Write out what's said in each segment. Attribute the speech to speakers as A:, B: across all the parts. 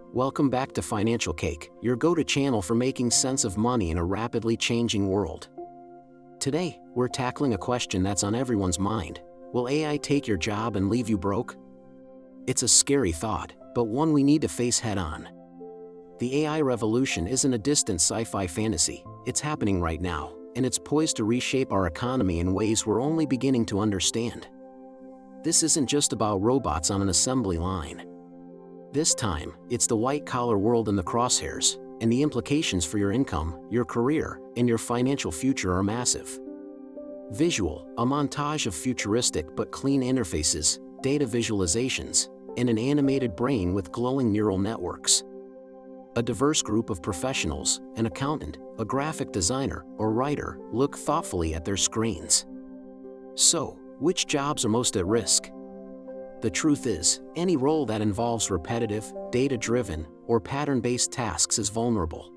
A: Welcome back to Financial Cake, your go-to channel for making sense of money in a rapidly changing world. Today, we're tackling a question that's on everyone's mind. Will AI take your job and leave you broke? It's a scary thought, but one we need to face head-on. The AI revolution isn't a distant sci-fi fantasy, it's happening right now, and it's poised to reshape our economy in ways we're only beginning to understand. This isn't just about robots on an assembly line. This time, it's the white-collar world in the crosshairs, and the implications for your income, your career, and your financial future are massive. Visual, a montage of futuristic but clean interfaces, data visualizations, and an animated brain with glowing neural networks. A diverse group of professionals, an accountant, a graphic designer, or writer, look thoughtfully at their screens. So, which jobs are most at risk? The truth is, any role that involves repetitive, data-driven, or pattern-based tasks is vulnerable.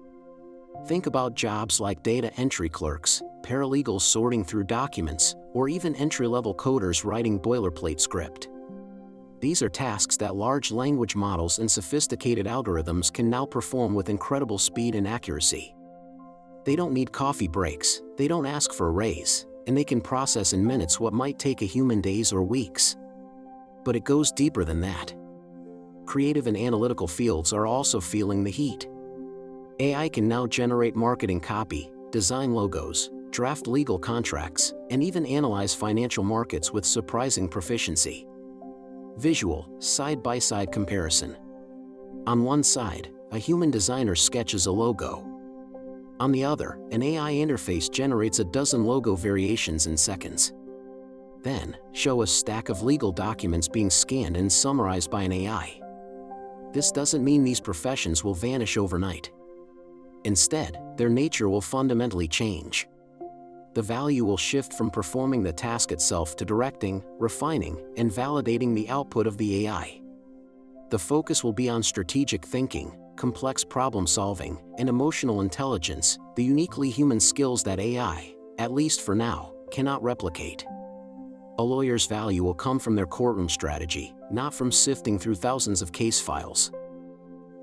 A: Think about jobs like data entry clerks, paralegals sorting through documents, or even entry-level coders writing boilerplate script. These are tasks that large language models and sophisticated algorithms can now perform with incredible speed and accuracy. They don't need coffee breaks, they don't ask for a raise, and they can process in minutes what might take a human days or weeks. But it goes deeper than that. Creative and analytical fields are also feeling the heat. AI can now generate marketing copy, design logos, draft legal contracts, and even analyze financial markets with surprising proficiency. Visual, side-by-side comparison. On one side, a human designer sketches a logo. On the other, an AI interface generates a dozen logo variations in seconds. Then, show a stack of legal documents being scanned and summarized by an AI. This doesn't mean these professions will vanish overnight. Instead, their nature will fundamentally change. The value will shift from performing the task itself to directing, refining, and validating the output of the AI. The focus will be on strategic thinking, complex problem-solving, and emotional intelligence, the uniquely human skills that AI, at least for now, cannot replicate. A lawyer's value will come from their courtroom strategy, not from sifting through thousands of case files.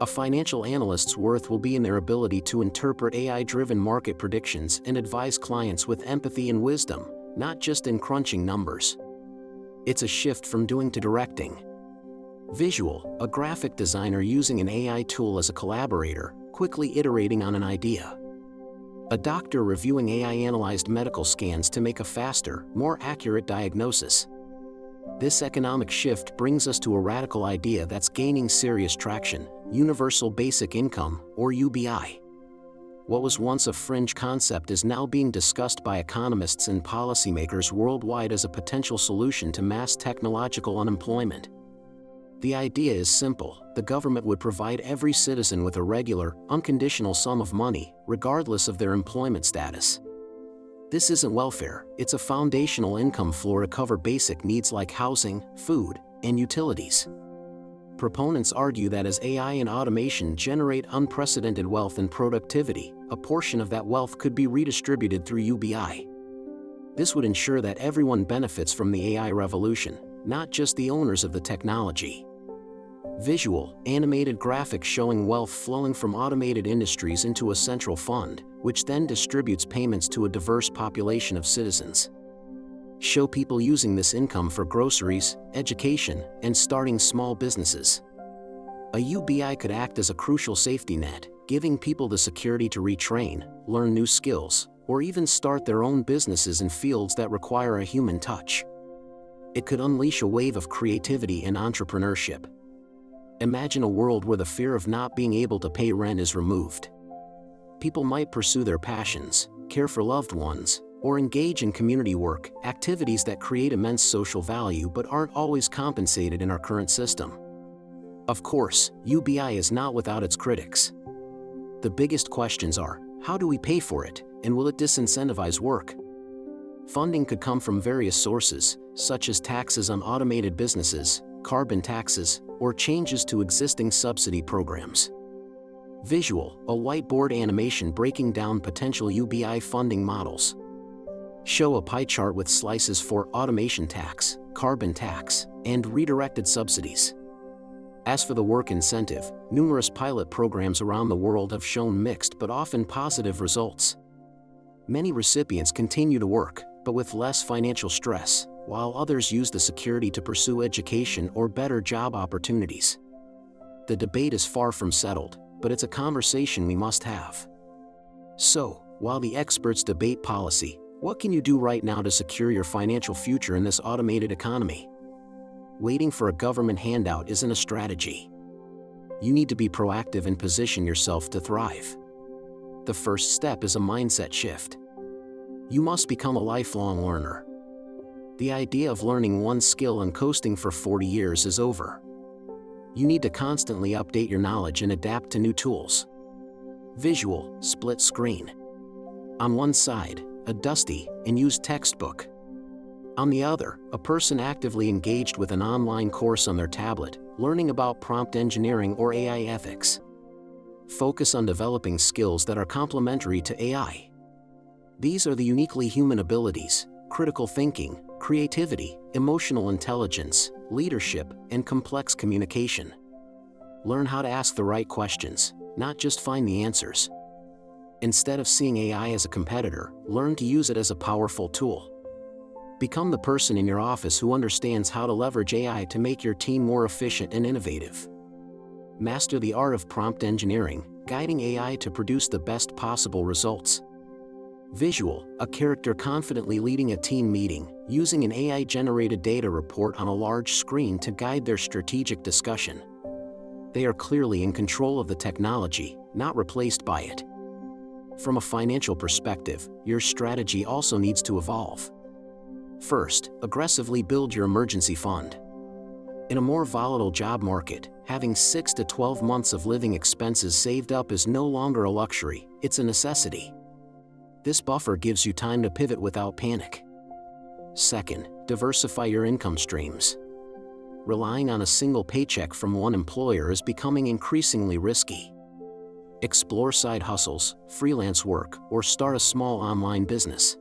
A: A financial analyst's worth will be in their ability to interpret AI-driven market predictions and advise clients with empathy and wisdom, not just in crunching numbers. It's a shift from doing to directing. Visual, a graphic designer using an AI tool as a collaborator, quickly iterating on an idea. A doctor reviewing AI-analyzed medical scans to make a faster, more accurate diagnosis. This economic shift brings us to a radical idea that's gaining serious traction: universal basic income, or UBI. What was once a fringe concept is now being discussed by economists and policymakers worldwide as a potential solution to mass technological unemployment. The idea is simple: the government would provide every citizen with a regular, unconditional sum of money, regardless of their employment status. This isn't welfare, it's a foundational income floor to cover basic needs like housing, food, and utilities. Proponents argue that as AI and automation generate unprecedented wealth and productivity, a portion of that wealth could be redistributed through UBI. This would ensure that everyone benefits from the AI revolution, not just the owners of the technology. Visual, animated graphics showing wealth flowing from automated industries into a central fund, which then distributes payments to a diverse population of citizens. Show people using this income for groceries, education, and starting small businesses. A UBI could act as a crucial safety net, giving people the security to retrain, learn new skills, or even start their own businesses in fields that require a human touch. It could unleash a wave of creativity and entrepreneurship. Imagine a world where the fear of not being able to pay rent is removed. People might pursue their passions, care for loved ones, or engage in community work, activities that create immense social value but aren't always compensated in our current system. Of course, UBI is not without its critics. The biggest questions are, how do we pay for it, and will it disincentivize work? Funding could come from various sources, such as taxes on automated businesses, carbon taxes, or changes to existing subsidy programs. Visual, a whiteboard animation breaking down potential UBI funding models. Show a pie chart with slices for automation tax, carbon tax, and redirected subsidies. As for the work incentive, numerous pilot programs around the world have shown mixed but often positive results. Many recipients continue to work, but with less financial stress, while others use the security to pursue education or better job opportunities. The debate is far from settled, but it's a conversation we must have. So, while the experts debate policy, what can you do right now to secure your financial future in this automated economy? Waiting for a government handout isn't a strategy. You need to be proactive and position yourself to thrive. The first step is a mindset shift. You must become a lifelong learner. The idea of learning one skill and coasting for 40 years is over. You need to constantly update your knowledge and adapt to new tools. Visual, split screen. On one side, a dusty and used textbook. On the other, a person actively engaged with an online course on their tablet, learning about prompt engineering or AI ethics. Focus on developing skills that are complementary to AI. These are the uniquely human abilities: critical thinking, creativity, emotional intelligence, leadership, and complex communication. Learn how to ask the right questions, not just find the answers. Instead of seeing AI as a competitor, learn to use it as a powerful tool. Become the person in your office who understands how to leverage AI to make your team more efficient and innovative. Master the art of prompt engineering, guiding AI to produce the best possible results. Visual, a character confidently leading a team meeting, using an AI-generated data report on a large screen to guide their strategic discussion. They are clearly in control of the technology, not replaced by it. From a financial perspective, your strategy also needs to evolve. First, aggressively build your emergency fund. In a more volatile job market, having 6 to 12 months of living expenses saved up is no longer a luxury, it's a necessity. This buffer gives you time to pivot without panic. Second, diversify your income streams. Relying on a single paycheck from one employer is becoming increasingly risky. Explore side hustles, freelance work, or start a small online business.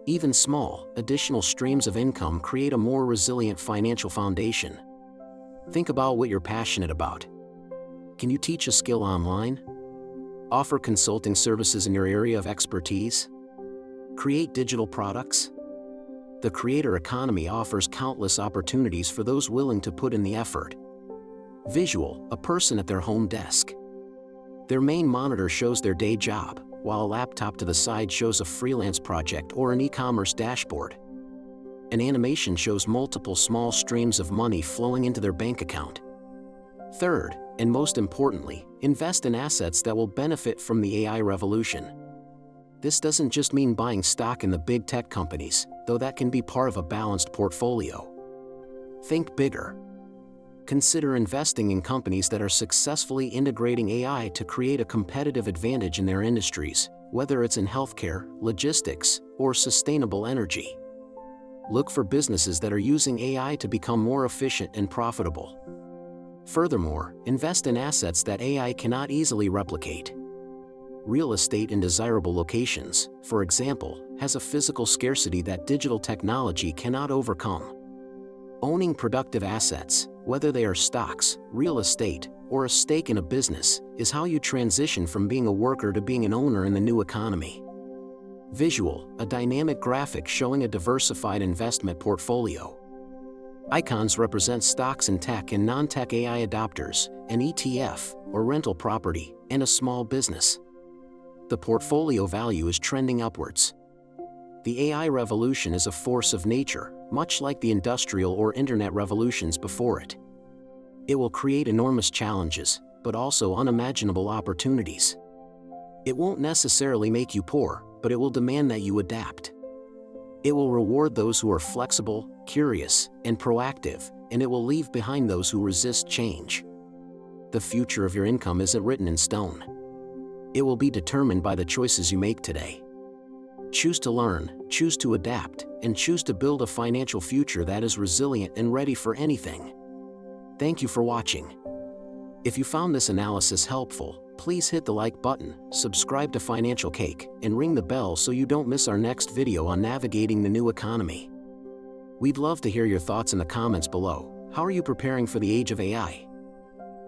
A: Even small, additional streams of income create a more resilient financial foundation. Think about what you're passionate about. Can you teach a skill online? Offer consulting services in your area of expertise? Create digital products? The creator economy offers countless opportunities for those willing to put in the effort. Visual, a person at their home desk. Their main monitor shows their day job, while a laptop to the side shows a freelance project or an e-commerce dashboard. An animation shows multiple small streams of money flowing into their bank account. Third, and most importantly, invest in assets that will benefit from the AI revolution. This doesn't just mean buying stock in the big tech companies, though that can be part of a balanced portfolio. Think bigger. Consider investing in companies that are successfully integrating AI to create a competitive advantage in their industries, whether it's in healthcare, logistics, or sustainable energy. Look for businesses that are using AI to become more efficient and profitable. Furthermore, invest in assets that AI cannot easily replicate. Real estate in desirable locations, for example, has a physical scarcity that digital technology cannot overcome. Owning productive assets, whether they are stocks, real estate, or a stake in a business, is how you transition from being a worker to being an owner in the new economy. Visual, a dynamic graphic showing a diversified investment portfolio. Icons represent stocks in tech and non-tech AI adopters, an ETF, or rental property, and a small business. The portfolio value is trending upwards. The AI revolution is a force of nature, much like the industrial or internet revolutions before it. It will create enormous challenges, but also unimaginable opportunities. It won't necessarily make you poor, but it will demand that you adapt. It will reward those who are flexible, curious, and proactive, and it will leave behind those who resist change. The future of your income isn't written in stone. It will be determined by the choices you make today. Choose to learn, choose to adapt, and choose to build a financial future that is resilient and ready for anything. Thank you for watching. If you found this analysis helpful, please hit the like button, subscribe to Financial Cake, and ring the bell so you don't miss our next video on navigating the new economy. We'd love to hear your thoughts in the comments below. How are you preparing for the age of AI?